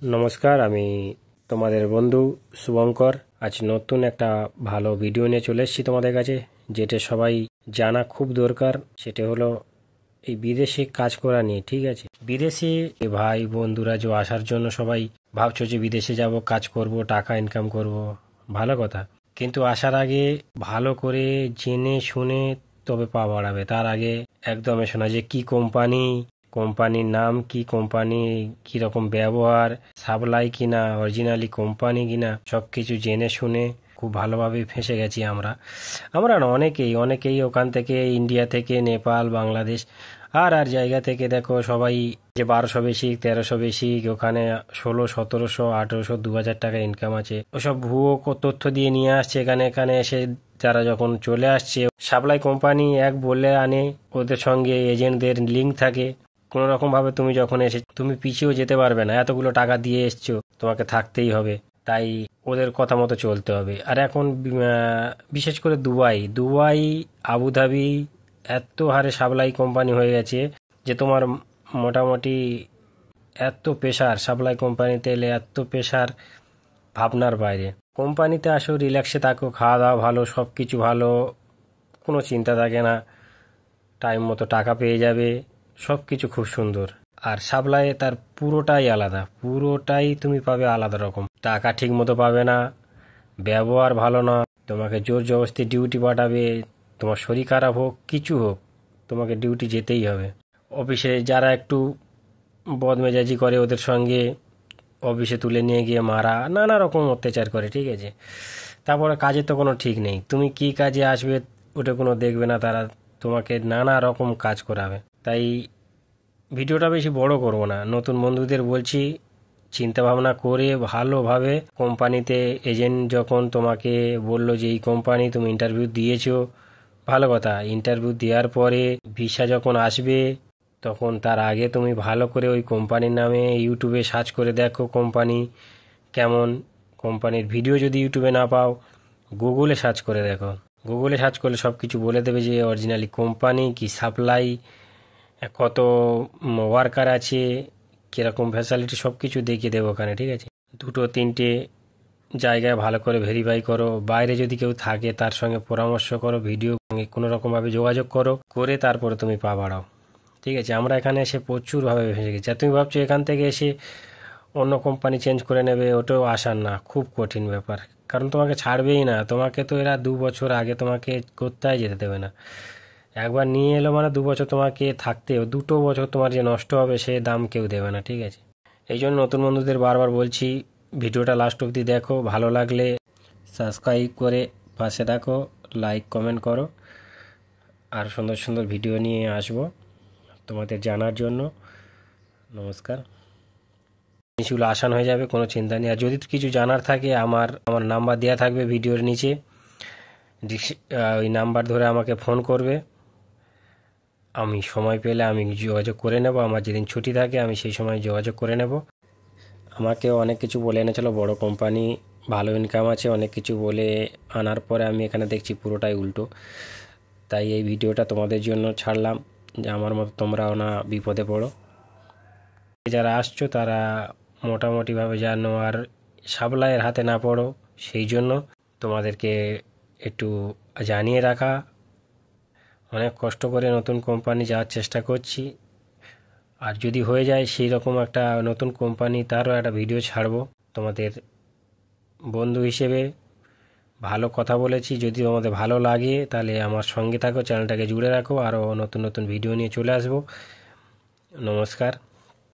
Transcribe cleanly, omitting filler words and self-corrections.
নমস্কার, আমি তোমাদের বন্ধু শুভঙ্কর। আজ নতুন একটা ভালো ভিডিও নিয়ে চলে এসেছি তোমাদের কাছে, যেটা সবাই জানা খুব দরকার। সেটা হলো এই বিদেশে কাজ করা নিয়ে। ঠিক আছে, বিদেশে ভাই বন্ধুরা যে আসার জন্য সবাই ভাবছো যে বিদেশে যাব, কাজ করব, টাকা ইনকাম করব, ভালো কথা। কিন্তু আসার আগে ভালো করে জেনে শুনে তবে পা বাড়াবে। তার আগে একদম এসো না যে কি কোম্পানি, কোম্পানির নাম কি, কোম্পানি কিরকম ব্যবহার, সাপ্লাই কিনা, অরিজিনালি কোম্পানি কিনা, সবকিছু জেনে শুনে খুব ভালোভাবে ফেঁসে গেছি আমরা। আমরা না, অনেকেই ওখান থেকে, ইন্ডিয়া থেকে, নেপাল, বাংলাদেশ আর আর জায়গা থেকে দেখো সবাই যে 1200 বেসিক, 1300 বেসিক, ওখানে 1600, 1700, 1800, 2000 টাকা ইনকাম আছে, ওসব ভুয়ো তথ্য দিয়ে নিয়ে আসছে এখানে। এখানে এসে যারা যখন চলে আসছে, সাপ্লাই কোম্পানি এক বলে আনে, ওদের সঙ্গে এজেন্টদের লিঙ্ক থাকে। কোনো রকম ভাবে তুমি যখন এসে, তুমি পিছিয়েও যেতে পারবে না। এতগুলো টাকা দিয়ে এসছো, তোমাকে থাকতেই হবে, তাই ওদের কথা মতো চলতে হবে। আর এখন বিশেষ করে দুবাই, আবুধাবি এত হারে সাপ্লাই কোম্পানি হয়ে গেছে যে তোমার মোটামুটি এত প্রেশার, সাপ্লাই কোম্পানিতে এলে এত প্রেশার, ভাবনার বাইরে। কোম্পানিতে আসো, রিল্যাক্সে থাকো, খাওয়া দাওয়া ভালো, সব কিছু ভালো, কোনো চিন্তা থাকে না, টাইম মতো টাকা পেয়ে যাবে, সব কিছু খুব সুন্দর। আর সাপ্লাইয়ে তার পুরোটাই আলাদা, পুরোটাই তুমি পাবে আলাদা রকম। টাকা ঠিক মতো পাবে না, ব্যবহার ভালো না, তোমাকে জোর জবরদস্তি ডিউটি পাঠাবে, তোমার শরীর খারাপ হোক, কিছু হোক, তোমাকে ডিউটি যেতেই হবে। অফিসে যারা একটু বদমেজাজি করে, ওদের সঙ্গে অফিসে তুলে নিয়ে গিয়ে মারা, নানা রকম অত্যাচার করে। ঠিক আছে, তারপরে কাজের তো কোনো ঠিক নেই, তুমি কি কাজে আসবে ওটা কোনো দেখবে না তারা, তোমাকে নানা রকম কাজ করাবে। তাই ভিডিওটা বেশি বড় করব না, নতুন বন্ধুদের বলছি, চিন্তা ভাবনা করে ভালোভাবে কোম্পানিতে, এজেন্ট যখন তোমাকে বললো যে এই কোম্পানি, তুমি ইন্টারভিউ দিয়েছো, ভালো কথা। ইন্টারভিউ দেওয়ার পরে ভিসা যখন আসবে, তখন তার আগে তুমি ভালো করে ওই কোম্পানির নামে ইউটিউবে সার্চ করে দেখো কোম্পানি কেমন। কোম্পানির ভিডিও যদি ইউটিউবে না পাও, গুগলে সার্চ করে দেখো। গুগলে সার্চ করলে সব কিছু বলে দেবে যে অরিজিনালি কোম্পানি কি, সাপ্লাই কত, ওয়ার্কার আছে, কীরকম ফ্যাসিলিটি, সব কিছু দেখিয়ে দেবো ওখানে। ঠিক আছে, দুটো তিনটে জায়গায় ভালো করে ভেরিফাই করো। বাইরে যদি কেউ থাকে তার সঙ্গে পরামর্শ করো, ভিডিও সঙ্গে কোনো রকমভাবে যোগাযোগ করো, করে তারপরে তুমি পা বাড়াও। ঠিক আছে, আমরা এখানে এসে প্রচুরভাবে ভেসে গেছি। আর তুমি ভাবছো এখান থেকে এসে অন্য কোম্পানি চেঞ্জ করে নেবে, ওটাও আসার না, খুব কঠিন ব্যাপার। কারণ তোমাকে ছাড়বেই না, তোমাকে তো এরা 2 বছর আগে তোমাকে কোথায় যেতে দেবে না। একবার নিয়ে এলো মানে 2 বছর তোমাকে থাকতে, 2 বছর তোমার যে নষ্ট হবে সে দাম কেউ দেবে না। ঠিক আছে, এই জন্য নতুন বন্ধুদের বারবার বলছি, ভিডিওটা লাস্ট অবধি দেখো, ভালো লাগলে সাবস্ক্রাইব করে পাশে থাকো, লাইক কমেন্ট করো। আর সুন্দর সুন্দর ভিডিও নিয়ে আসবো তোমাদের জানার জন্য। নমস্কার। জিনিসগুলো আসান হয়ে যাবে, কোনো চিন্তা নেই। আর যদি কিছু জানার থাকে, আমার নাম্বার দেওয়া থাকবে ভিডিওর নিচে, ওই নাম্বার ধরে আমাকে ফোন করবে। আমি সময় পেলে আমি যোগাযোগ করে নেব, আমার যেদিন ছুটি থাকে আমি সেই সময় যোগাযোগ করে নেব। আমাকে অনেক কিছু বলে এনেছিল, বড় কোম্পানি, ভালো ইনকাম আছে, অনেক কিছু বলে আনার পরে আমি এখানে দেখছি পুরোটাই উল্টো। তাই এই ভিডিওটা তোমাদের জন্য ছাড়লাম, যে আমার মতো তোমরাও না বিপদে পড়ো। যারা আসছো তারা মোটামুটিভাবে জানো, আর সাপ্লাইয়ের হাতে না পড়ো, সেই জন্য তোমাদেরকে একটু জানিয়ে রাখা। অনেক কষ্ট করে নতুন কোম্পানি যাওয়ার চেষ্টা করছি, আর যদি হয়ে যায় সেই রকম একটা নতুন কোম্পানি, তারও একটা ভিডিও ছাড়বো তোমাদের বন্ধু হিসেবে। ভালো কথা বলেছি, যদি তোমাদের ভালো লাগে তাহলে আমার সঙ্গে থাকো, চ্যানেলটাকে জুড়ে রাখো, আরও নতুন নতুন ভিডিও নিয়ে চলে আসবো। নমস্কার।